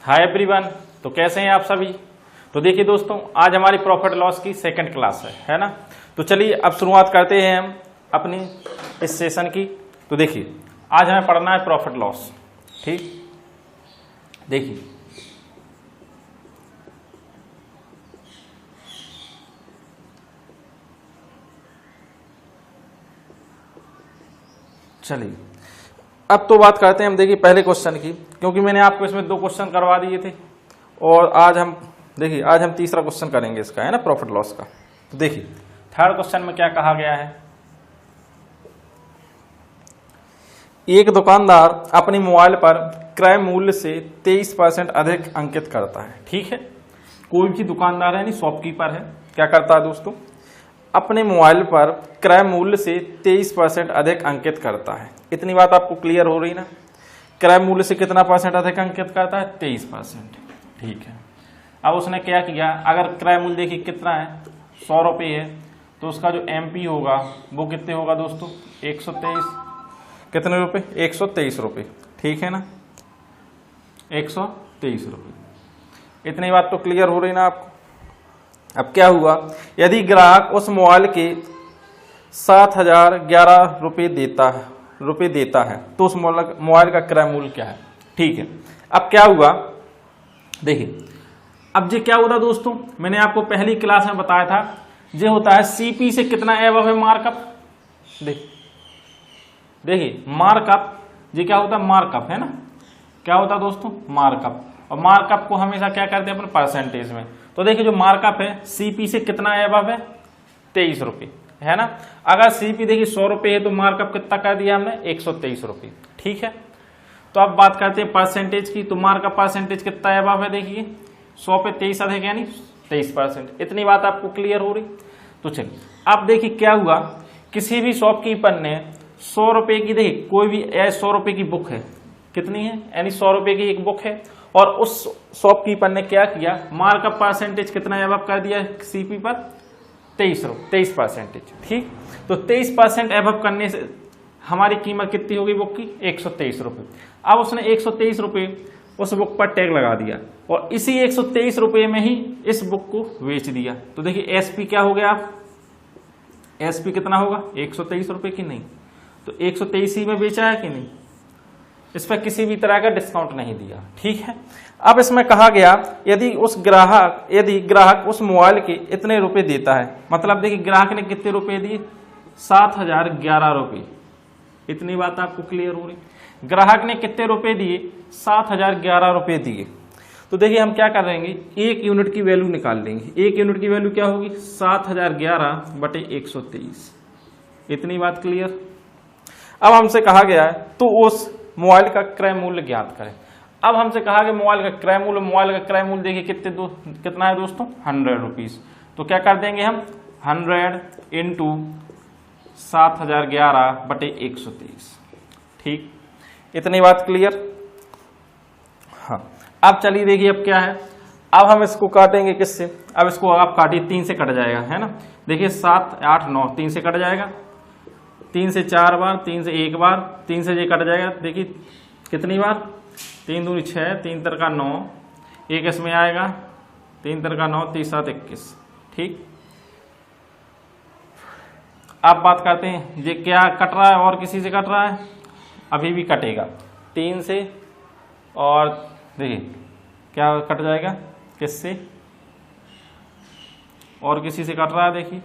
Hi everyone. तो कैसे हैं आप सभी। तो देखिए दोस्तों, आज हमारी प्रॉफिट लॉस की सेकंड क्लास है ना। तो चलिए अब शुरुआत करते हैं हम अपनी इस सेशन की। तो देखिए आज हमें पढ़ना है प्रॉफिट लॉस। ठीक, देखिए चलिए अब तो बात करते हैं हम देखिए पहले क्वेश्चन की, क्योंकि मैंने आपको इसमें 2 क्वेश्चन करवा दिए थे और आज हम तीसरा क्वेश्चन करेंगे इसका, है ना, प्रॉफिट लॉस का। तो देखिए थर्ड क्वेश्चन में क्या कहा गया है। एक दुकानदार अपनी मोबाइल पर क्रय मूल्य से 23% अधिक अंकित करता है। ठीक है, कोई भी दुकानदार है, यानी शॉपकीपर है, क्या करता है दोस्तों, अपने मोबाइल पर क्रय मूल्य से 23% अधिक अंकित करता है। इतनी बात आपको क्लियर हो रही ना। क्रय मूल्य से कितना परसेंट अधिक अंकित करता है, 23%। ठीक है, अब उसने क्या किया, अगर क्रय मूल्य देखिए कितना है, 100 रुपये है, तो उसका जो MP होगा वो कितने होगा दोस्तों, 123। कितने रुपए, 123 रुपये। ठीक है ना, 123 रुपये। इतनी बात तो क्लियर हो रही ना आपको। अब क्या हुआ, यदि ग्राहक उस मोबाइल के 7011 रुपये देता है तो उस मोबाइल का क्रय मूल्य क्या है। ठीक है, अब क्या हुआ देखिए, अब ये क्या होता दोस्तों, मैंने आपको पहली क्लास में बताया था, ये होता है CP से कितना एबव है मार्कअप। देखिए मार्कअप, ये क्या होता है, मार्कअप है ना, क्या होता है दोस्तों, मार्कअप। और मार्कअप को हमेशा क्या करते हैं अपन, परसेंटेज में। तो देखिए जो मार्कअप है CP से कितना एबव है, 23 रुपये, है ना। अगर CP देखिए 100 रुपये है तो मार्कअप कितना कर दिया हमने, 123 रुपये। ठीक है, तो अब बात करते हैं परसेंटेज की। तो मार्कअप परसेंटेज कितना एबव है, देखिए 100 पे 23 अधिक यानी 23%। इतनी बात आपको क्लियर हो रही। तो चलिए अब देखिए क्या हुआ, किसी भी शॉपकीपर ने 100 रुपये की, देखिए कोई भी 100 रुपये की बुक है, कितनी है, यानी 100 रुपये की एक बुक है, और उस शॉपकीपर ने क्या किया, मार्कअप परसेंटेज कितना एबव कर दिया CP पर, 23%। ठीक, तो 23% एबव करने से हमारी कीमत कितनी होगी बुक की, 123 रुपये। अब उसने 123 रुपये उस बुक पर टैग लगा दिया और इसी 123 रुपये में ही इस बुक को बेच दिया। तो देखिए SP क्या हो गया, आप SP कितना होगा, 123 रुपये की नहीं, तो 123 ही में बेचा है कि नहीं, इस पर किसी भी तरह का डिस्काउंट नहीं दिया। ठीक है, अब इसमें कहा गया यदि ग्राहक उस मोबाइल के इतने रुपए देता है, मतलब देखिए ग्राहक ने कितने रुपए दिए, 7011 रुपये। इतनी बात आपको क्लियर हो रही, ग्राहक ने कितने रुपए दिए, 7011 रुपये दिए। तो देखिए हम क्या करेंगे, 1 यूनिट की वैल्यू निकाल लेंगे। 1 यूनिट की वैल्यू क्या होगी, 7011 बटे 123। इतनी बात क्लियर। अब हमसे कहा गया है तो उस मोबाइल का क्रय मूल्य ज्ञात करें। अब हमसे कहा कि मोबाइल का क्रय मूल्य देखिए कितना है दोस्तों, 100 रुपीज। तो क्या कर देंगे हम, 100 इंटू 7011 बटे 123। ठीक, इतनी बात क्लियर। हाँ, अब चलिए देखिए अब क्या है, अब हम इसको काटेंगे किससे, अब इसको आप काटिए, 3 से कट जाएगा, है ना। देखिए 7 8 9, 3 से कट जाएगा, 3 से 4 बार, 3 से 1 बार, 3 से ये कट जाएगा। देखिए कितनी बार, 3 दूनी 6, 3 तिरका 9, 1 इसमें आएगा, 3 तिरका 9, 3 7 21। ठीक, अब बात करते हैं ये क्या कट रहा है, और किसी से कट रहा है, अभी भी कटेगा 3 से, और देखिए क्या कट जाएगा, किससे, और किसी से कट रहा है, देखिए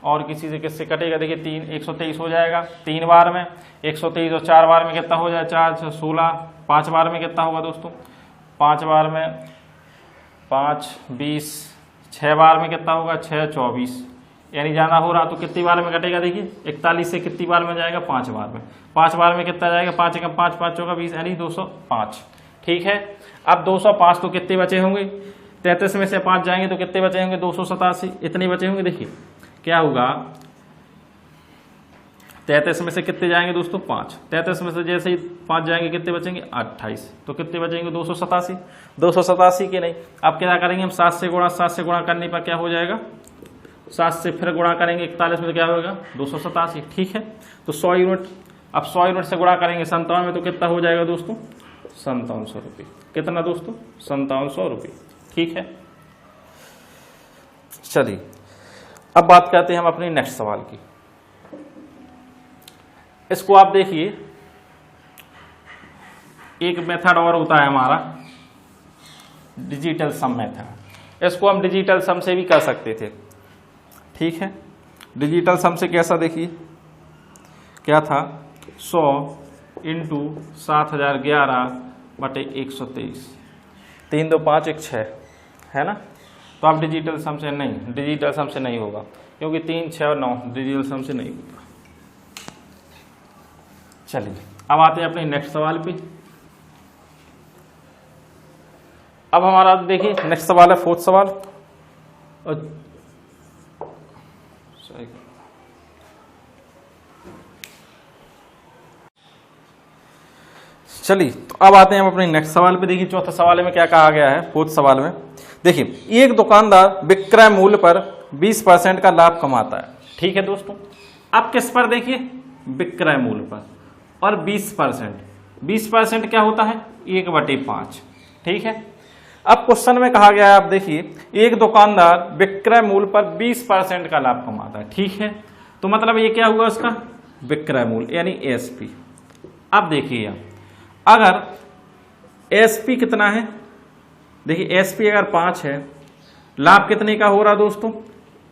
और किसी से किससे कटेगा, देखिए 3, 123 हो जाएगा 3 बार में, 123 और 4 बार में कितना हो जाए, 4 6 16, 5 बार में कितना होगा दोस्तों, 5 बार में 5 20, 6 बार में कितना होगा, 6 24, यानी ज़्यादा हो रहा तो कितनी बार में कटेगा, देखिए 41 से कितनी बार में जाएगा, 5 बार में। 5 बार में कितना जाएगा, 5 एकम 5, 5 चौका 20, यानी 205। ठीक है, अब 205 तो कितने बचे होंगे, 33 में से 5 जाएंगे तो कितने बचे होंगे, 287। इतने बचे होंगे। देखिए क्या होगा, 33 में से कितने जाएंगे दोस्तों, 5। 33 में से जैसे ही 5 जाएंगे कितने बचेंगे, 28। तो कितने बचेंगे, 287। 287 के नहीं, अब क्या करेंगे हम, 7 से गुणा करने पर क्या हो जाएगा, 7 से फिर गुणा करेंगे 41 में तो क्या होगा, 287। ठीक है, तो 100 यूनिट, अब 100 यूनिट से गुणा करेंगे 57 में तो कितना हो जाएगा दोस्तों, 5700 रुपये। कितना दोस्तों? 5700 रुपये। ठीक है, चलिए अब बात करते हैं हम अपने नेक्स्ट सवाल की। इसको आप देखिए, एक मेथड और होता है हमारा डिजिटल सम मेथड। इसको हम डिजिटल सम से भी कर सकते थे। ठीक है, डिजिटल सम से कैसा देखिए, क्या था 100 इंटू 7011/123, 3 2 5 1 6 है ना। तो आप डिजिटल सम से नहीं, डिजिटल सम से नहीं होगा क्योंकि 3 6 और 9 डिजिटल सम से नहीं होगा। चलिए अब आते हैं अपने नेक्स्ट सवाल पे। अब हमारा देखिए नेक्स्ट सवाल है फोर्थ सवाल। चलिए तो अब आते हैं हम अपने नेक्स्ट सवाल पे। देखिए चौथा सवाल में क्या कहा गया है, फोर्थ सवाल में देखिए, एक दुकानदार विक्रय मूल्य पर 20% का लाभ कमाता है। ठीक है दोस्तों, अब किस पर? देखिए विक्रय मूल्य पर, और 20% क्या होता है? 1/5। ठीक है, अब क्वेश्चन में कहा गया है, आप देखिए एक दुकानदार विक्रय मूल्य पर 20% का लाभ कमाता है। ठीक है, तो मतलब ये क्या हुआ उसका विक्रय मूल्य यानी एसपी। अब देखिए अगर एसपी कितना है, देखिए एसपी अगर 5 है, लाभ कितने का हो रहा दोस्तों?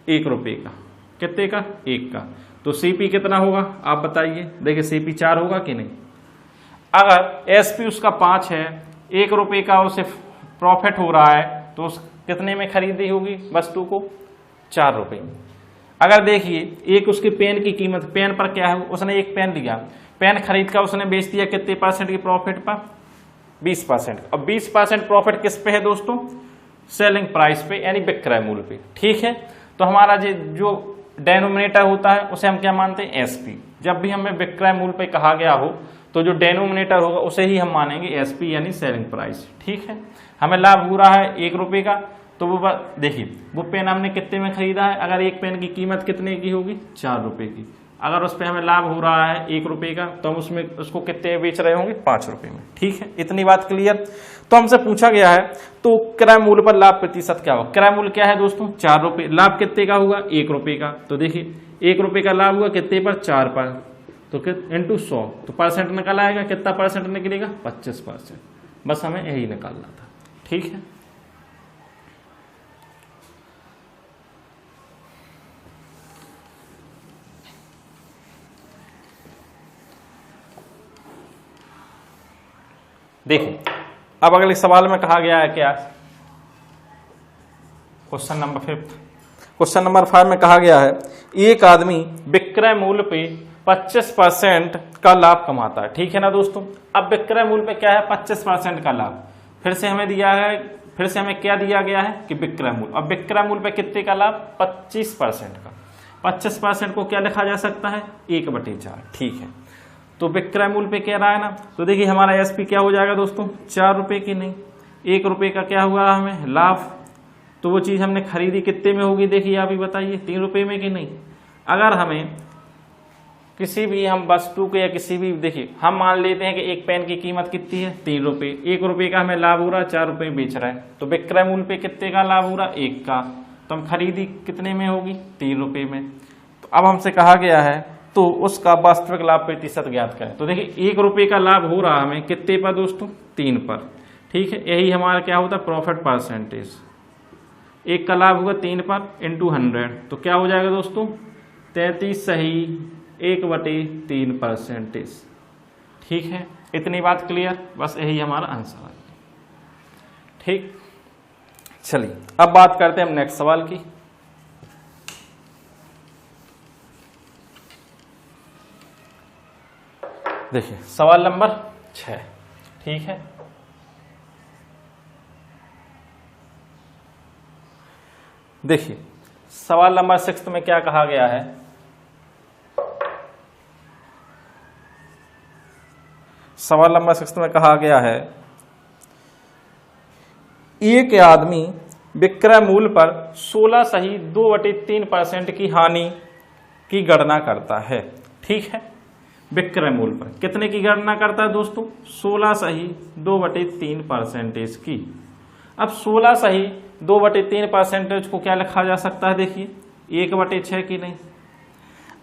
1 रुपये का। कितने का? 1 का। तो सीपी कितना होगा आप बताइए? देखिए सीपी 4 होगा कि नहीं? अगर एसपी उसका 5 है, 1 रुपये का उसे प्रॉफिट हो रहा है, तो उस कितने में खरीदी होगी वस्तु को? 4 रुपये में। अगर देखिए एक उसकी पेन की कीमत, पेन पर क्या है, उसने एक पेन लिया, पेन खरीद कर उसने बेच दिया कितने % की प्रॉफिट पर? 20%। अब 20% प्रॉफिट किस पे है दोस्तों? सेलिंग प्राइस पे यानी विक्रय मूल्य पे। ठीक है, तो हमारा जो डेनोमिनेटर होता है उसे हम क्या मानते हैं? एसपी। जब भी हमें विक्रय मूल्य पे कहा गया हो तो जो डेनोमिनेटर होगा उसे ही हम मानेंगे एसपी यानी सेलिंग प्राइस। ठीक है, हमें लाभ हो रहा है 1 रुपये का, तो वो देखिए वो पेन हमने कितने में खरीदा है? अगर एक पेन की कीमत कितने की होगी? 4 रुपये की। अगर उस पर हमें लाभ हो रहा है 1 रुपये का, तो हम उसमें उसको कितने बेच रहे होंगे? 5 रुपये में। ठीक है, इतनी बात क्लियर। तो हमसे पूछा गया है तो क्रय मूल्य पर लाभ प्रतिशत क्या होगा? क्रय मूल्य क्या है दोस्तों? 4 रुपये। लाभ कितने का हुआ? 1 रुपये का। तो देखिए 1 रुपये का लाभ हुआ कितने पर? 4 पर, तो इंटू 100, तो परसेंट निकल आएगा। कितना परसेंट निकलेगा? 25%। बस हमें यही निकालना था। ठीक है, देखिए अब अगले सवाल में कहा गया है क्या? Question number 5। क्वेश्चन नंबर 5 में कहा गया है एक आदमी विक्रय मूल्य पे 25% का लाभ कमाता है। ठीक है ना दोस्तों, अब विक्रय मूल्य पे क्या है? 25% का लाभ। फिर से हमें क्या दिया गया है कि विक्रय मूल्य। अब विक्रय मूल्य पे कितने का लाभ? 25% का। 25% को क्या लिखा जा सकता है? 1/4। ठीक है, तो विक्रय मूल्य पे क्या रहा है ना, तो देखिए हमारा एसपी क्या हो जाएगा दोस्तों? 4 रुपये की नहीं, 1 रुपये का क्या हुआ हमें? लाभ। तो वो चीज़ हमने खरीदी कितने में होगी? देखिए आप ही बताइए, 3 रुपये में कि नहीं? अगर हमें किसी भी हम वस्तु के या किसी भी, देखिए हम मान लेते हैं कि एक पेन की कीमत कितनी है? 3 रुपये। 1 रुपये का हमें लाभ हो रहा है, 4 रुपये बेच रहा है, तो विक्रय मूल्य पे कितने का लाभ हो रहा है? 1 का। तो हम खरीदी कितने में होगी? 3 रुपये में। तो अब हमसे कहा गया है तो उसका वास्तविक लाभ प्रतिशत ज्ञात करें। तो देखिए 1 रुपये का लाभ हो रहा है हमें कितने पर दोस्तों? 3 पर। ठीक है, यही हमारा क्या होता है? Profit percentage. 1 का लाभ होगा 3 पर इंटू 100, तो क्या हो जाएगा दोस्तों? 33 सही 1/3%। ठीक है, इतनी बात क्लियर। बस यही हमारा आंसर है। ठीक, चलिए अब बात करते हैं हम नेक्स्ट सवाल की। देखिए सवाल नंबर 6। ठीक है, देखिए सवाल नंबर 6 में क्या कहा गया है? सवाल नंबर 6 में कहा गया है एक आदमी विक्रय मूल्य पर 16 सही 2/3% की हानि की गणना करता है। ठीक है, विक्रय मूल्य पर कितने की गणना करता है दोस्तों? 16 सही 2/3% की। अब 16 सही 2/3% को क्या लिखा जा सकता है? देखिए 1/6 की नहीं।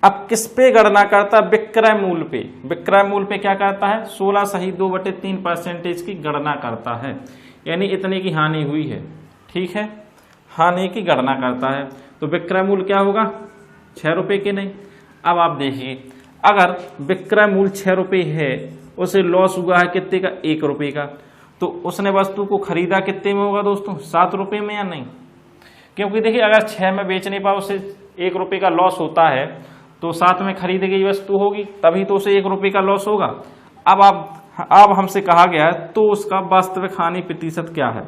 अब किस पे गणना करता है? विक्रय मूल्य पे। विक्रय मूल्य पे क्या करता है? 16 सही 2/3% की गणना करता है, यानी इतने की हानि हुई है, ठीक है, हानि की गणना करता है। तो विक्रय मूल्य क्या होगा? 6 रुपए के नहीं। अब आप देखिए, अगर विक्रय मूल्य 6 रुपए है, उसे लॉस हुआ है कितने का? 1 रुपए का, तो उसने वस्तु को खरीदा कितने में होगा दोस्तों? 7 रुपए में या नहीं? क्योंकि देखिए अगर 6 में बेचने पर उसे 1 रुपए का लॉस होता है, तो 7 में खरीदी गई वस्तु होगी, तभी तो उसे 1 रुपए का लॉस होगा। अब हमसे कहा गया है तो उसका वास्तविक हानि प्रतिशत क्या है?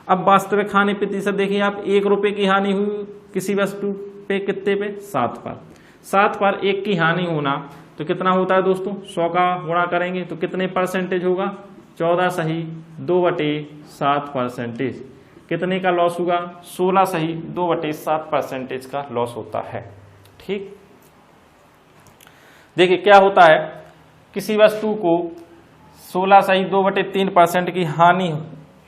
अब वास्तविक हानि प्रतिशत देखिए आप, 1 रुपए की हानि हुई किसी वस्तु पे, कितने पे? 7 पर। 7 पर 1 की हानि होना तो कितना होता है दोस्तों? 100 का गुणा करेंगे तो कितने परसेंटेज होगा? 14 सही 2/7%। कितने का लॉस होगा? 16 सही 2/7% का लॉस होता है, ठीक। देखिए क्या होता है, किसी वस्तु को 16 सही 2/3% की हानि,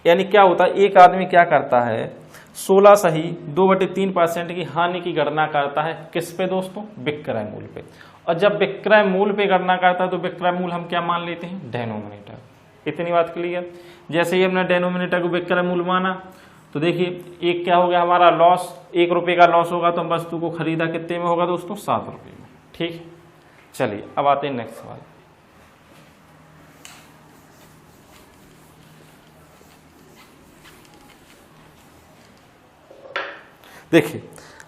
यानी क्या होता है, एक आदमी क्या करता है, 16 सही 2/3% की हानि की गणना करता है किस पे दोस्तों? विक्रय मूल्य पे। और जब विक्रय मूल्य पे गणना करता है तो विक्रय मूल्य हम क्या मान लेते हैं? डेनोमिनेटर। इतनी बात क्लियर। जैसे ही हमने डेनोमिनेटर को विक्रय मूल्य माना तो देखिए एक क्या हो गया हमारा? लॉस। 1 रुपए का लॉस होगा तो हम वस्तु को खरीदा कितने में होगा दोस्तों? 7 रुपए में, ठीक। चलिए अब आते हैं नेक्स्ट सवाल। देखिए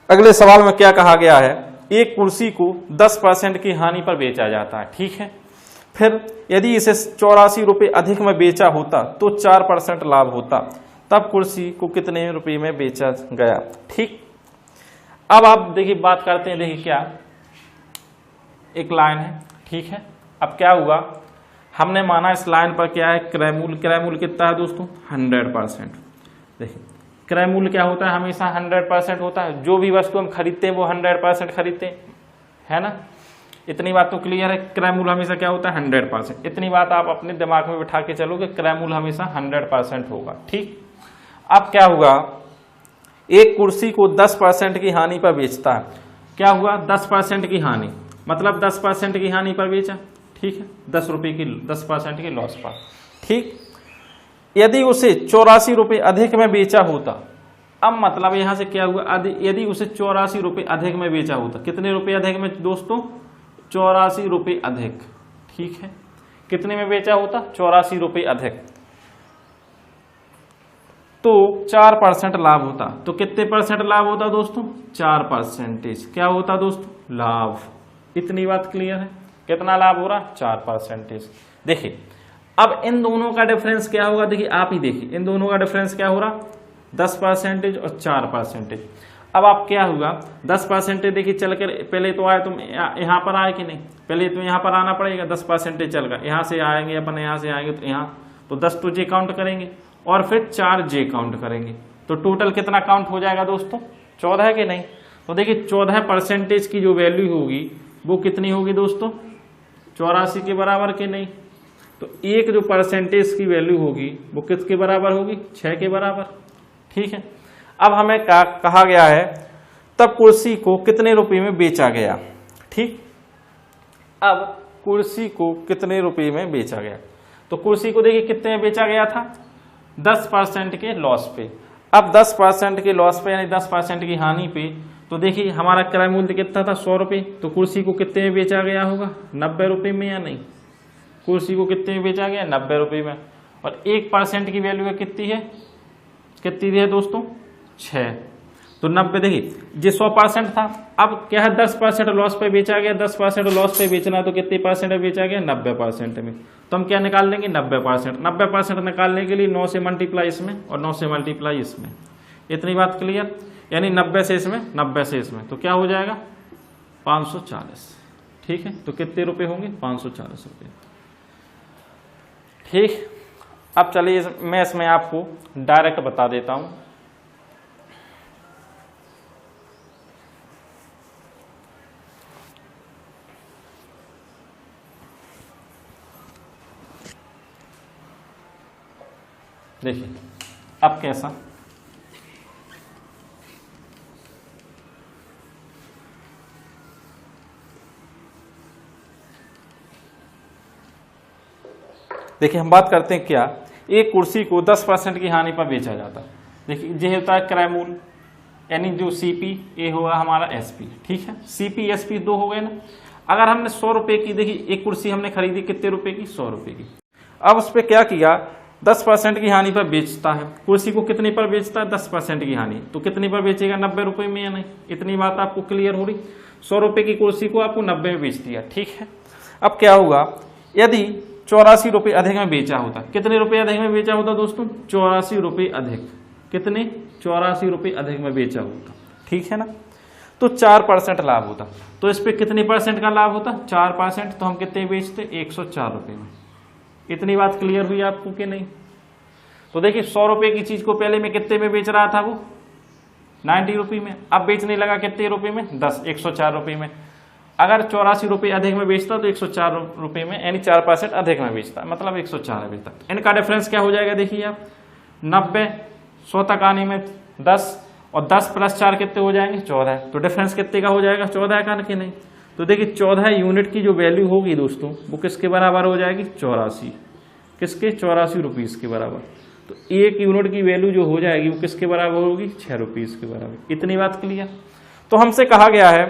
अगले सवाल में क्या कहा गया है, एक कुर्सी को 10% की हानि पर बेचा जाता है, ठीक है। फिर यदि इसे 84 रुपए अधिक में बेचा होता तो 4% लाभ होता, तब कुर्सी को कितने रुपए में बेचा गया, ठीक। अब आप देखिए बात करते हैं, देखिए क्या एक लाइन है, ठीक है। अब क्या हुआ, हमने माना इस लाइन पर क्या है? क्रय मूल्य। क्रय मूल्य कितना है दोस्तों? 100%। देखिए क्रय मूल्य क्या होता है? हमेशा 100% होता है। जो भी वस्तु हम खरीदते हैं वो 100% खरीदते हैं, है ना। इतनी बात तो क्लियर है। क्रय मूल्य हमेशा क्या होता है? 100%। इतनी बात आप अपने दिमाग में बिठा के चलोगे, क्रय मूल्य हमेशा 100% होगा, ठीक। अब क्या हुआ, एक कुर्सी को 10% की हानि पर बेचता है। क्या हुआ? 10% की हानि, मतलब 10% की हानि पर बेचा, ठीक है, 10 रुपए की 10% की लॉस पर, ठीक। यदि उसे 84 रुपए अधिक में बेचा होता, अब मतलब यहां से क्या हुआ, यदि उसे 84 रुपए अधिक में बेचा होता, कितने रुपए अधिक में दोस्तों? 84 रुपए अधिक, ठीक है। कितने में बेचा होता? 84 रुपए अधिक, तो 4% लाभ होता। तो कितने परसेंट लाभ होता दोस्तों? 4%। क्या होता दोस्तों? लाभ। इतनी बात क्लियर है। कितना लाभ हो रहा? 4%। देखिए अब इन दोनों का डिफरेंस क्या होगा? देखिए आप ही देखिए इन दोनों का डिफरेंस क्या हो रहा? 10% और 4%। अब आप क्या हुआ, 10% देखिए चल कर पहले तो आए, तुम यहाँ पर आए कि नहीं? पहले तो यहाँ पर आना पड़ेगा, 10% चल कर यहाँ से आएंगे अपन, यहाँ से आएंगे तो यहाँ तो 10 तो जे काउंट करेंगे और फिर 4 जे काउंट करेंगे, तो टोटल कितना काउंट हो जाएगा दोस्तों? 14 के नहीं। तो देखिए 14% की जो वैल्यू होगी वो कितनी होगी दोस्तों? 84 के बराबर के नहीं। तो एक जो परसेंटेज की वैल्यू होगी वो किसके बराबर होगी? 6 के बराबर, ठीक है। अब हमें कहा गया है तब कुर्सी को कितने रुपए में बेचा गया, ठीक। अब कुर्सी को कितने रुपए में बेचा गया, तो कुर्सी को देखिए कितने में बेचा गया था? 10% के लॉस पे। अब 10% के लॉस पे यानी 10% की हानि पे, तो देखिए हमारा क्रय मूल्य कितना था? 100 रुपये। तो कुर्सी को कितने में बेचा गया होगा? 90 रुपये में या नहीं? कुर्सी को कितने में बेचा गया? 90 रुपये में। और 1% की वैल्यू कितनी है? कितनी है दोस्तों? 6। तो 90 देखिए ये 100% था, अब क्या है 10% लॉस पे बेचा गया। 10% लॉस पे बेचना तो कितने परसेंट में बेचा गया? 90% में। तो हम क्या निकाल लेंगे? 90%। 90% निकालने के लिए 9 से मल्टीप्लाई इसमें और 9 से मल्टीप्लाई इसमें। इतनी बात क्लियर। यानी 90 से इसमें, 90 से इसमें, तो क्या हो जाएगा? 540, ठीक है। तो कितने रुपए होंगे? 540 रुपये, ठीक। अब चलिए मैं इसमें आपको डायरेक्ट बता देता हूं। देखिए अब कैसा, देखिए हम बात करते हैं क्या, एक कुर्सी को 10% की हानि पर बेचा जाता। देखिए ये होता है क्रय मूल्य, यानी जो सीपी ए होगा हमारा एसपी, ठीक है, सीपी एसपी दो हो गए ना। अगर हमने 100 रुपए की, देखिए एक कुर्सी हमने खरीदी कितने रुपए की, 100 रुपए की। अब उस पर क्या किया, 10% की हानि पर बेचता है। कुर्सी को कितने पर बेचता है, 10% की हानि, तो कितने पर बेचेगा, 90 रुपए में या नहीं। इतनी बात आपको क्लियर हो रही। 100 रुपए की कुर्सी को आपको 90 में बेच दिया, ठीक है। अब क्या होगा, यदि 84 रुपए अधिक में बेचा होता, कितने रुपए अधिक में बेचा होता दोस्तों, 84 रुपए अधिक, कितने, 84 रुपए अधिक में बेचा होता, ठीक है ना। तो 4% लाभ होता, तो इस पे कितने परसेंट का लाभ होता, 4%, तो हम कितने बेचते, 104 रुपए में। इतनी बात क्लियर हुई आपको कि नहीं। तो देखिए 100 रुपए की चीज को पहले में कितने में बेच रहा था वो, 90 रुपए में, अब बेचने लगा कितने रुपए में, 104 रुपए में। अगर 84 रुपए अधिक में बेचता तो 104 रुपए में, यानी 4% अधिक में बेचता, मतलब 104 बेचता। इनका डिफरेंस क्या हो जाएगा, देखिए आप 90, 100 तक आने में 10, और 10 + 4 कितने हो जाएंगे, 14। तो डिफरेंस कितने का हो जाएगा, 14 का, कि नहीं। तो देखिए 14 यूनिट की जो वैल्यू होगी दोस्तों, वो किसके बराबर हो जाएगी, 84, किसके, 84 रुपीस के बराबर। तो एक यूनिट की वैल्यू जो हो जाएगी वो किसके बराबर होगी, 6 रुपीस के बराबर। इतनी बात क्लियर। तो हमसे कहा गया है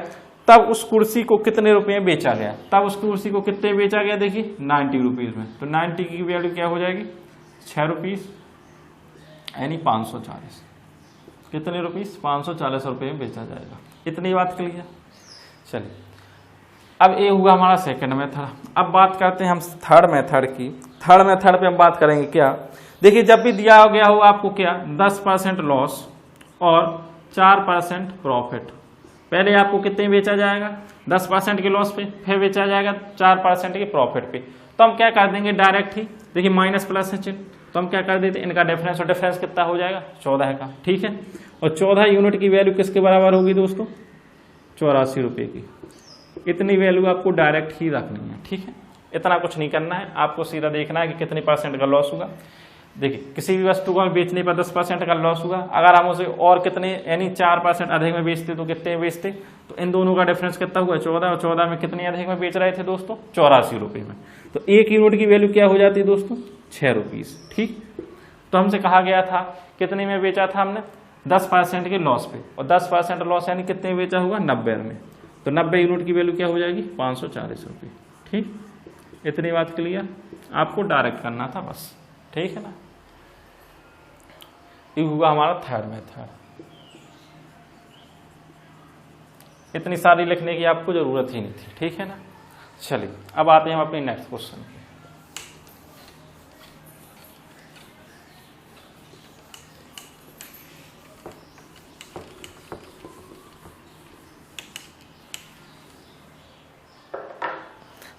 तब उस कुर्सी को कितने रुपए में बेचा गया, तब उस कुर्सी को कितने बेचा गया, देखिए 90 रुपीस में। तो 90 की वैल्यू क्या हो जाएगी, 6 रुपीस, यानी 540, कितने रुपीस, 540 रुपए में बेचा जाएगा। इतनी बात क्लियर। चलिए अब ये हुआ हमारा सेकंड मेथड। अब बात करते हैं हम थर्ड मेथड की। थर्ड मेथड पे हम बात करेंगे क्या, देखिए जब भी दिया गया हो आपको क्या, 10% लॉस और 4% प्रॉफिट। पहले आपको कितने बेचा जाएगा, 10% के लॉस पे, फिर बेचा जाएगा 4% के प्रॉफिट पे। तो हम क्या कर देंगे डायरेक्ट ही, देखिए माइनस प्लस है चिन्ह, तो हम क्या कर देते हैं, इनका डिफरेंस, और डिफरेंस कितना हो जाएगा, 14 का, ठीक है। और 14 यूनिट की वैल्यू किसके बराबर होगी दोस्तों, 84 रुपए की। इतनी वैल्यू आपको डायरेक्ट ही रखनी है, ठीक है। इतना कुछ नहीं करना है, आपको सीधा देखना है कि कितने % का लॉस होगा। देखिए किसी भी वस्तु को बेचने पर 10% का लॉस होगा। अगर हम उसे और कितने, यानी 4% अधिक में बेचते तो कितने में बेचते, तो इन दोनों का डिफरेंस कितना हुआ, 14, और 14 में कितने अधिक में बेच रहे थे दोस्तों, 84 रुपए में। तो एक यूनिट की वैल्यू क्या हो जाती है दोस्तों, 6 रुपीस, ठीक। तो हमसे कहा गया था कितने में बेचा था हमने, 10% के लॉस पे, और 10% लॉस यानी कितने में बेचा होगा, 90 में। तो 90 यूनिट की वैल्यू क्या हो जाएगी, 540 रुपये, ठीक। इतनी बात क्लियर, आपको डायरेक्ट करना था बस, ठीक है ना। ये हुआ हमारा थर्ड मेथड। इतनी सारी लिखने की आपको जरूरत ही नहीं थी, ठीक है ना। चलिए अब आते हैं हम अपने नेक्स्ट क्वेश्चन पे।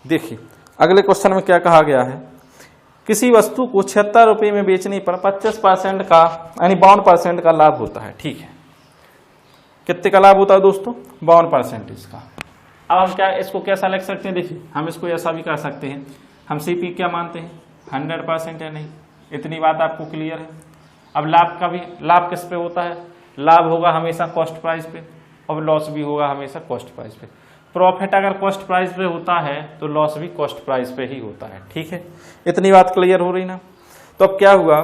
देखिए अगले क्वेश्चन में क्या कहा गया है, किसी वस्तु को 76 रुपये में बेचने पर 25% का, यानी 52% का लाभ होता है, ठीक है। कितने का लाभ होता है दोस्तों, 52% इसका। अब हम क्या इसको कैसा लिख सकते हैं, देखिए हम इसको ऐसा भी कर सकते हैं, हम सीपी क्या मानते हैं, 100% है, नहीं। इतनी बात आपको क्लियर है। अब लाभ का भी, लाभ किस पे होता है, लाभ होगा हमेशा कॉस्ट प्राइस पे, और लॉस भी होगा हमेशा कॉस्ट प्राइस पे। प्रॉफिट अगर कॉस्ट प्राइस पे होता है तो लॉस भी कॉस्ट प्राइस पे ही होता है, ठीक है। इतनी बात क्लियर हो रही ना। तो अब क्या हुआ,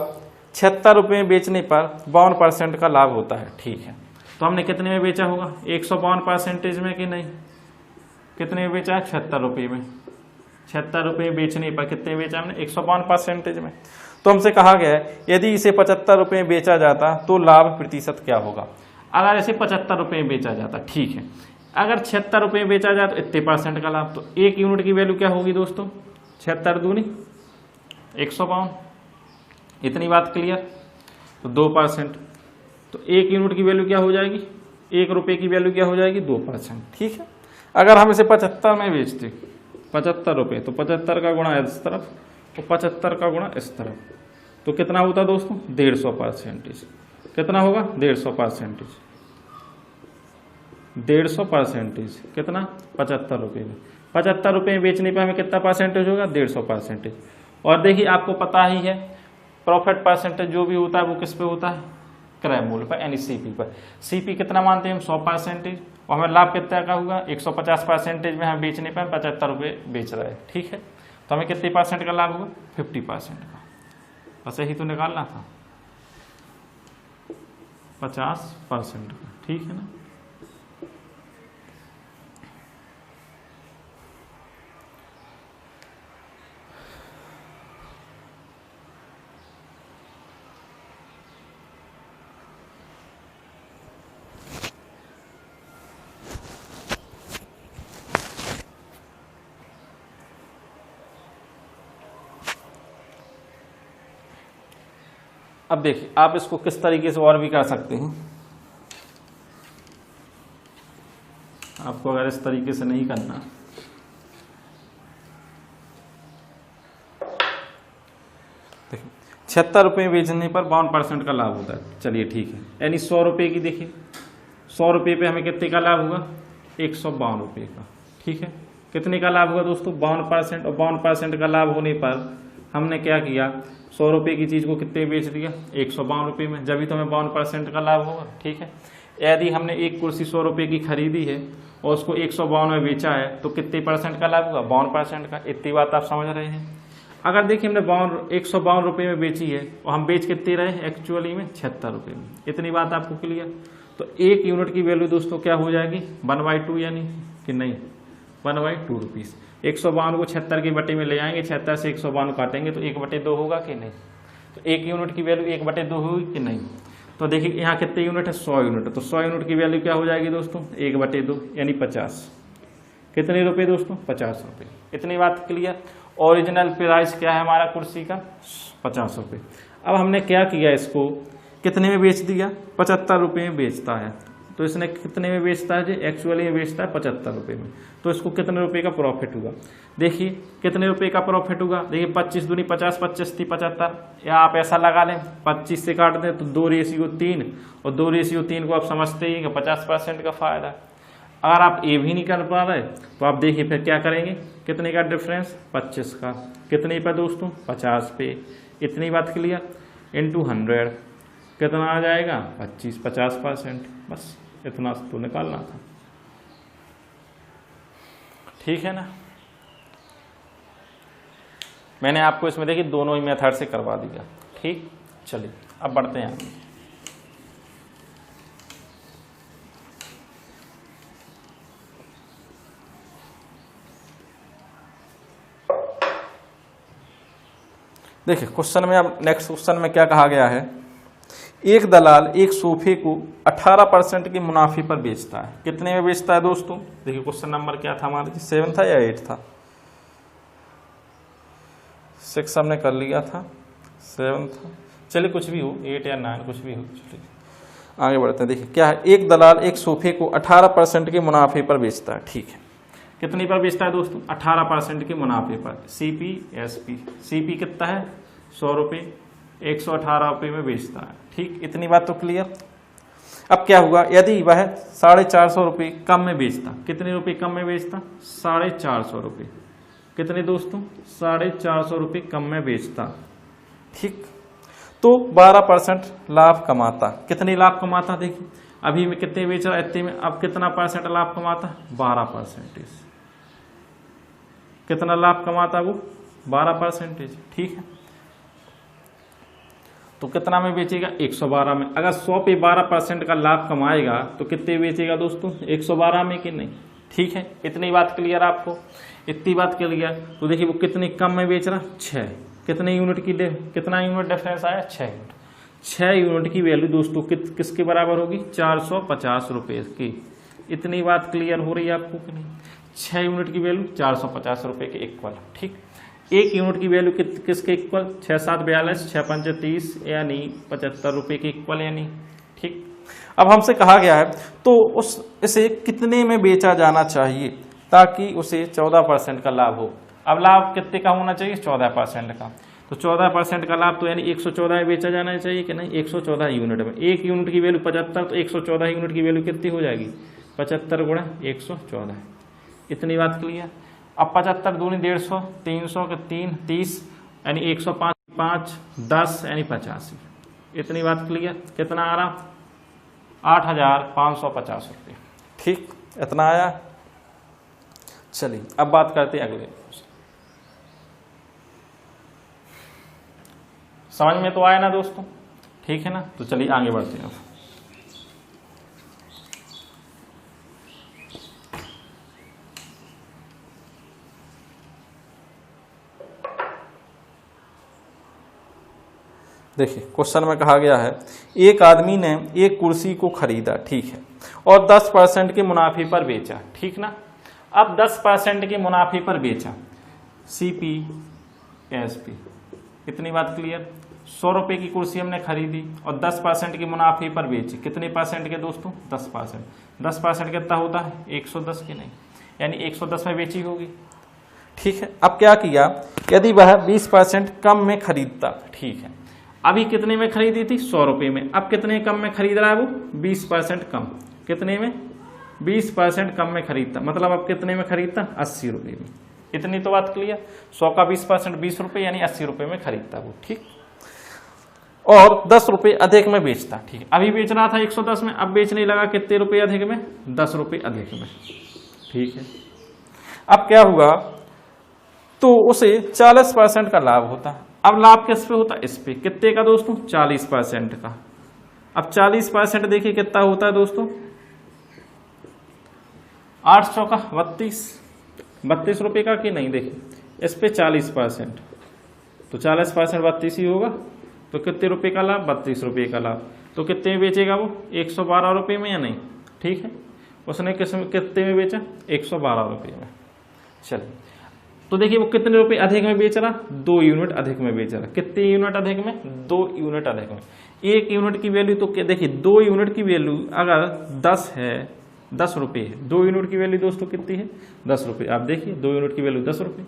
76 रुपये में बेचने पर 52% का लाभ होता है, ठीक है। तो हमने कितने में बेचा होगा, 152% में, कि नहीं, कितने में बेचा है, 76 रुपये में। 76 रुपये बेचने पर कितने बेचा हमने, 152% में। तो हमसे कहा गया है यदि इसे 75 रुपये में बेचा जाता तो लाभ प्रतिशत क्या होगा। अगर इसे 75 रुपये में बेचा जाता, ठीक है, अगर 76 रुपये में बेचा जाए तो इतने % का लाभ। तो एक यूनिट की वैल्यू क्या होगी दोस्तों, 76 दूनी 152, इतनी बात क्लियर। तो 2%, तो एक यूनिट की वैल्यू क्या हो जाएगी, 1 रुपये की वैल्यू क्या हो जाएगी, 2%, ठीक है। अगर हम इसे 75 में बेचते, 75 रुपये, तो 75 का गुणा इस तरफ, तो 75 का गुणा इस तरफ, तो कितना होता दोस्तों, 150%। कितना होगा, 150%, 150%, कितना, 75 रुपये में। 75 रुपये में बेचने पर हमें कितना % होगा, 150%। और देखिए आपको पता ही है प्रॉफिट परसेंटेज जो भी होता है वो किस पे होता है, क्रय मूल्य पर यानी सीपी पर। सीपी कितना मानते हैं हम, 100%, और हमें लाभ कितना का होगा, 150% में हम बेचने पर 75 रुपये बेच रहे हैं, ठीक है। तो हमें कितने % का लाभ होगा, 50% का। बस यही तो निकालना था, 50% का, ठीक है ना। अब देखिए आप इसको किस तरीके से और भी कर सकते हैं। आपको अगर इस तरीके से नहीं करना, देखिए 76 रुपये बेचने पर 52% का लाभ होता है। चलिए ठीक है, यानी 100 रुपये की, देखिए 100 रुपये पे हमें कितने का लाभ होगा, 152 रुपये का, ठीक है। कितने का लाभ होगा दोस्तों, 52%, और 52% का लाभ होने पर हमने क्या किया, 100 रुपये की चीज़ को कितने बेच दिया, 152 रुपये में, जब भी तो हमें 52% का लाभ होगा, ठीक है। यदि हमने एक कुर्सी 100 रुपये की खरीदी है और उसको 152 में बेचा है तो कितने % का लाभ होगा, 52% का। इतनी बात आप समझ रहे हैं। अगर देखिए हमने 152 रुपये में बेची है और हम बेच कितने रहे एक्चुअली में, 76 रुपये में। इतनी बात आपको क्लियर। तो एक यूनिट की वैल्यू दोस्तों क्या हो जाएगी, 1/2, यानी कि नहीं 1/2 रुपीज़। 152 को 76 के बटे में ले जाएंगे, 76 से 152 काटेंगे तो 1/2 होगा कि नहीं। तो एक यूनिट की वैल्यू 1/2 होगी कि नहीं। तो देखिए यहाँ कितने यूनिट है, 100 यूनिट है। तो 100 यूनिट की वैल्यू क्या हो जाएगी दोस्तों, 1/2 यानी 50। कितने रुपए दोस्तों, 50 रुपये। इतनी बात क्लियर। ओरिजिनल प्राइस क्या है हमारा कुर्सी का, 50 रुपये। अब हमने क्या किया, इसको कितने में बेच दिया, 75 रुपये में बेचता है। तो इसने कितने में बेचता है जी, एक्चुअली में बेचता है 75 रुपये में। तो इसको कितने रुपए का प्रॉफिट हुआ, देखिए कितने रुपए का प्रॉफिट होगा। देखिए 25 दूनी 50, 25 थी 75, या आप ऐसा लगा लें 25 से काट दें तो 2:3, और 2:3 को आप समझते ही 50% का फायदा। अगर आप ये भी नहीं कर पा रहे तो आप देखिए फिर क्या करेंगे, कितने का डिफरेंस, 25 का, कितने पे दोस्तों, 50 पे। इतनी बात क्लियर, इंटू 100 कितना आ जाएगा, 25, 50%। बस इतना तो निकालना था, ठीक है ना। मैंने आपको इसमें देखिए दोनों ही मेथड से करवा दिया, ठीक। चलिए अब बढ़ते हैं आगे। देखिए क्वेश्चन में, अब नेक्स्ट क्वेश्चन में क्या कहा गया है, एक दलाल एक सोफे को 18% के मुनाफे पर बेचता है। कितने में बेचता है दोस्तों, देखिए क्वेश्चन नंबर क्या था हमारे, 7 था या 8 था, 6 हमने कर लिया था, 7 था, चलिए कुछ भी हो, 8 या 9 कुछ भी हो। चलिए आगे बढ़ते हैं। देखिए क्या है, एक दलाल एक सोफे को 18% के मुनाफे पर बेचता है, ठीक है। कितने पर बेचता है दोस्तों, 18% के मुनाफे पर। CPSP, CP कितना है, 100 रुपये, 118 रुपये में बेचता है, ठीक। इतनी बात तो क्लियर। अब क्या हुआ, यदि वह 450 रुपये कम में बेचता, कितने रुपये कम में बेचता, 450 रुपये। कितने दोस्तों, 450 रुपये कम में बेचता, ठीक। तो 12% लाभ कमाता। कितनी लाभ कमाता, देखिए अभी में कितने बेच रहा है, इतने में, अब कितना % लाभ कमाता, 12%। कितना लाभ कमाता वो, 12%, ठीक है। तो कितना में बेचेगा, 112 में। अगर 100 पे 12% का लाभ कमाएगा तो कितने बेचेगा दोस्तों, 112 में कि नहीं, ठीक है। इतनी बात क्लियर आपको, इतनी बात क्लियर। तो देखिए वो कितनी कम में बेच रहा, 6। कितने यूनिट की कितना यूनिट डिफरेंस आया, 6 यूनिट। 6 यूनिट की वैल्यू दोस्तों किसके बराबर होगी, 450 रुपये की। इतनी बात क्लियर हो रही है आपको कि नहीं। 6 यूनिट की वैल्यू 450 रुपये के इक्वल, ठीक। एक यूनिट की वैल्यू किसके इक्वल, 6 7 42, 6 5 30, यानी 75 रुपये के इक्वल, यानी ठीक। अब हमसे कहा गया है तो इसे कितने में बेचा जाना चाहिए ताकि उसे 14% का लाभ हो। अब लाभ कितने का होना चाहिए, 14% का। तो 14% का लाभ तो यानी 114 में बेचा जाना चाहिए कि नहीं, 114 यूनिट में। एक यूनिट की वैल्यू 75, तो 114 यूनिट की वैल्यू कितनी हो जाएगी, 75 गुणा 114। इतनी बात क्लियर। अब 75 दूनी 150, 300 के 3 30, यानी 105 5 10 यानी 85। इतनी बात क्लियर। कितना आ रहा? 8,550 रुपये। ठीक, इतना आया। चलिए अब बात करते हैं अगले। समझ में तो आया ना दोस्तों? ठीक है ना? तो चलिए आगे बढ़ते हैं। देखिए क्वेश्चन में कहा गया है एक आदमी ने एक कुर्सी को खरीदा, ठीक है, और 10% के मुनाफे पर बेचा। ठीक ना? अब 10% के मुनाफे पर बेचा, CP SP। इतनी बात क्लियर। 100 रुपए की कुर्सी हमने खरीदी और 10% के मुनाफे पर बेची। कितने परसेंट के दोस्तों? 10%। 10% कितना होता है? 110 के नहीं, यानी 110 में बेची होगी। ठीक है। अब क्या किया, यदि वह 20% कम में खरीदता, ठीक है, अभी कितने में खरीदी थी? 100 रुपए में। अब कितने कम में खरीद रहा है वो? 20% कम। कितने में? 20% कम में खरीदता, मतलब अब कितने में खरीदता? 80 रुपए में। इतनी तो बात क्लियर। 100 का 20% 20 रुपए यानी 80 रुपए में खरीदता वो। ठीक, और 10 रुपए अधिक में बेचता। ठीक है, अभी बेच रहा था 110 में, अब बेचने लगा कितने रुपए अधिक में? 10 रुपए अधिक में। ठीक है। अब क्या हुआ, तो उसे 40% का लाभ होता। अब लाभ किस पे होता? इस पे। कितने का दोस्तों? 40% का। अब 40% देखिए कितना होता है दोस्तों? 800 का 32 रुपए का कि नहीं? देखिए इस पे 40%, तो 40% 32 ही होगा। तो कितने रुपए का लाभ? 32 रुपए का लाभ। तो कितने में बेचेगा वो? 112 रुपए में या नहीं? ठीक है, उसने कितने में बेचा? 112 रुपए में। चलिए, तो देखिए वो कितने रुपए अधिक में बेच रहा? 2 यूनिट अधिक में बेच रहा। कितने यूनिट अधिक में? 2 यूनिट अधिक में। 1 यूनिट की वैल्यू तो देखिए 2 यूनिट की वैल्यू अगर 10 है, 10 रुपए है, 2 यूनिट की वैल्यू दोस्तों कितनी है? 10 रुपए। आप देखिए 2 यूनिट की वैल्यू 10 रुपए,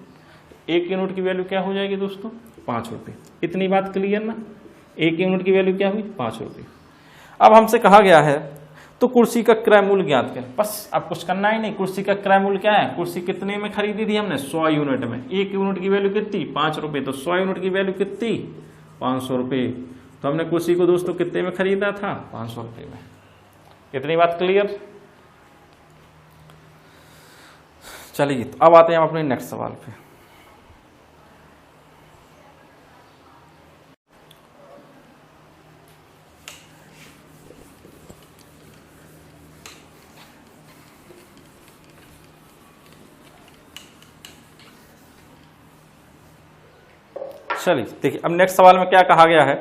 1 यूनिट की वैल्यू क्या हो जाएगी दोस्तों? 5 रुपए। इतनी बात क्लियर ना? 1 यूनिट की वैल्यू क्या हुई? 5 रुपए। अब हमसे कहा गया है तो कुर्सी का क्रय मूल्य ज्ञात करें। बस अब कुछ करना ही नहीं। कुर्सी का क्रय मूल्य क्या है? कुर्सी कितने में खरीदी थी हमने? 100 यूनिट में। 1 यूनिट की वैल्यू कितनी? 5 रुपए। तो 100 यूनिट की वैल्यू कितनी? 500 रुपए। तो हमने कुर्सी को दोस्तों कितने में खरीदा था? 500 रुपए में। इतनी बात क्लियर। चलिए तो अब आते हैं हम अपने नेक्स्ट सवाल पे। चलिए देखिए अब नेक्स्ट सवाल में क्या कहा गया है,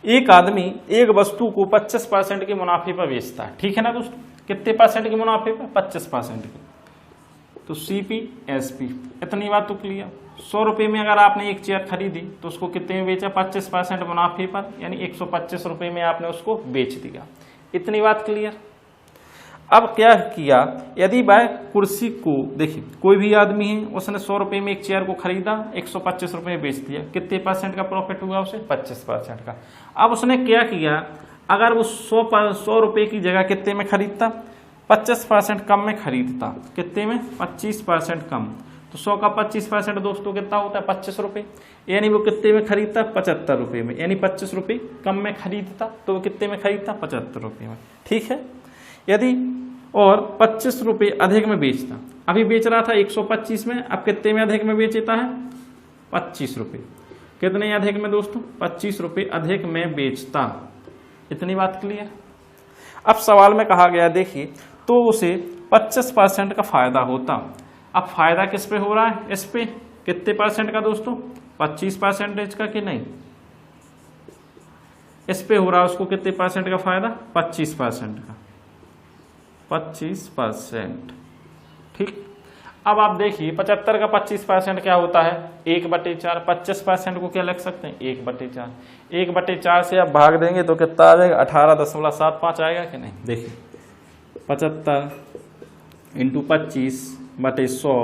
एक आदमी एक वस्तु को 25% के मुनाफे पर बेचता है। ठीक है ना दोस्तों? कितने परसेंट के मुनाफे पर? 25% के। तो CP SP। इतनी बात तो क्लियर। 100 रुपए में अगर आपने एक चेयर खरीदी तो उसको कितने में बेचा? 25% मुनाफे पर, यानी 125 रुपए में आपने उसको बेच दिया। इतनी बात क्लियर। अब क्या किया, यदि वह कुर्सी को, देखिए कोई भी आदमी है, उसने 100 रुपए में एक चेयर को खरीदा, 125 रुपए में बेच दिया। कितने परसेंट का प्रॉफिट हुआ उसे? 25% का। अब उसने क्या किया, अगर वो 100 रुपए की जगह कितने में खरीदता? 25% कम में खरीदता। कितने में? 25% कम। तो 100 का 25% दोस्तों कितना होता है? 25 रुपए। यानी वो कितने में खरीदता? 75 रुपए में। यानी 25 रुपए कम में खरीदता, तो वो कितने में खरीदता? 75 रुपए में। ठीक है। यदि और 25 रुपए अधिक में बेचता, अभी बेच रहा था 125 में, अब कितने में अधिक में बेचता है? 25 रुपए। कितने अधिक में दोस्तों? 25 रुपए अधिक में बेचता। इतनी बात क्लियर। अब सवाल में कहा गया, देखिए तो उसे 25% का फायदा होता। अब फायदा किस पे हो रहा है? इस पे। कितने परसेंट का दोस्तों? 25% का कि नहीं? इस पे हो रहा है उसको कितने परसेंट का फायदा? 25% का। 25%। ठीक। अब आप देखिए 75 का 25% क्या होता है? 1/4। 25% को क्या लिख सकते हैं? 1/4। 1/4 से आप भाग देंगे तो कितना आ जाएगा? 18.75 आएगा कि नहीं? देखिए 75 × 25/100,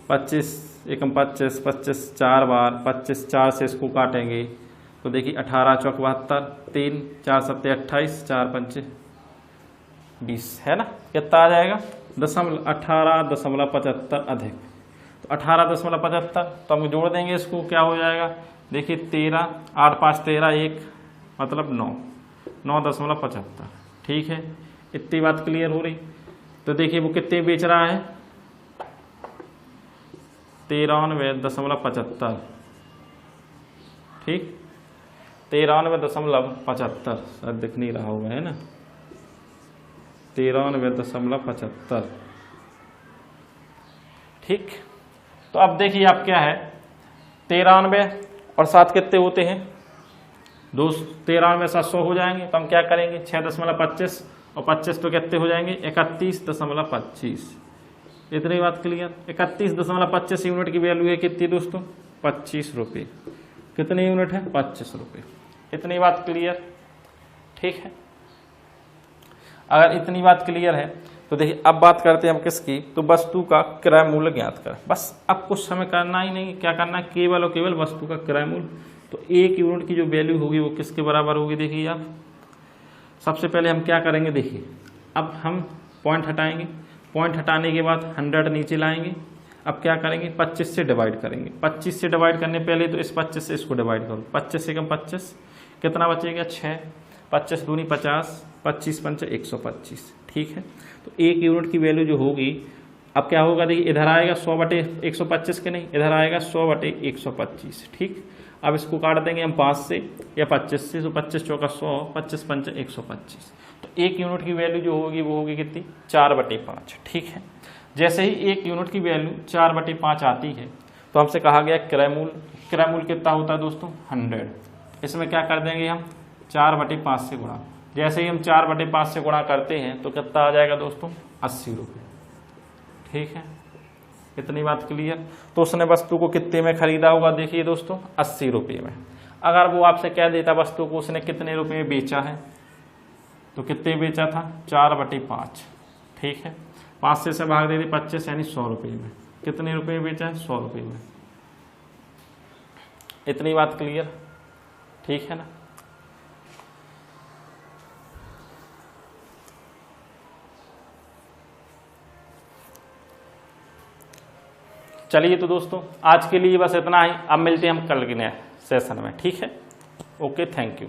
25 एकम 25, 25 4 बार, 25 4 से इसको काटेंगे तो देखिए 18 चौक 72, 3 4 7 28, 4 5 20 है ना? कितना आ जाएगा? 18.75 अधिक। तो 18.75 तो हम जोड़ देंगे इसको, क्या हो जाएगा? देखिए 13, 8 5 13, 1 मतलब 9, 9.75। ठीक है, इतनी बात क्लियर हो रही। तो देखिए वो कितने बेच रहा है, 93.75। ठीक, 93.75, शायद दिख नहीं रहा होगा, है ना, 93.75। ठीक, तो अब देखिए आप क्या है, 93 और 7 कितने होते हैं, 93 700 हो जाएंगे। तो हम क्या करेंगे, 6.25 और 25 तो कितने हो जाएंगे, 31.25। इतनी बात क्लियर। 31.25 यूनिट की वैल्यू है कितनी दोस्तों, 25 रुपये। कितने यूनिट है, 25 रुपये। इतनी बात क्लियर। ठीक है, अगर इतनी बात क्लियर है तो देखिए अब बात करते हैं हम किसकी, तो वस्तु का क्रय मूल्य ज्ञात करें। बस अब कुछ समय करना ही नहीं, क्या करना है, केवल और केवल वस्तु का क्रय मूल्य। तो 1 यूनिट की जो वैल्यू होगी वो किसके बराबर होगी, देखिए आप सबसे पहले हम क्या करेंगे, देखिए अब हम पॉइंट हटाएंगे, पॉइंट हटाने के बाद 100 नीचे लाएंगे। अब क्या करेंगे, 25 से डिवाइड करेंगे। 25 से डिवाइड करने पहले तो इस 25 से इसको डिवाइड करो, 25 से कम 25, कितना बचेगा 6, 25 दूनी 50, 25 पंच 125। ठीक है, तो 1 यूनिट की वैल्यू जो होगी, अब क्या होगा, देखिए इधर आएगा 100/125 के नहीं, इधर आएगा 100/125। ठीक, अब इसको काट देंगे हम 5 से या 25 से, तो 25 चौका 100, 25 पंच 125। तो 1 यूनिट की वैल्यू जो होगी वो होगी कितनी, 4/5। ठीक है, जैसे ही 1 यूनिट की वैल्यू 4/5 आती है तो हमसे कहा गया क्रय मूल्य। क्रय मूल्य कितना होता है दोस्तों, 100। इसमें क्या कर देंगे हम, 4/5 से गुणा। जैसे ही हम 4/5 से गुणा करते हैं तो कितना आ जाएगा दोस्तों, 80 रुपये। ठीक है, इतनी बात क्लियर। तो उसने वस्तु को कितने में खरीदा होगा, देखिए दोस्तों 80 रुपये में। अगर वो आपसे कह देता वस्तु को उसने कितने रुपये में बेचा है, तो कितने बेचा था, 4/5। ठीक है, 5 से भाग दे दी 25 यानी 100 रुपये में। कितने रुपये में बेचा है, 100 रुपये में। इतनी बात क्लियर। ठीक है ना, चलिए तो दोस्तों आज के लिए बस इतना ही। अब मिलते हैं हम कल के नए सेशन में। ठीक है, ओके, थैंक यू।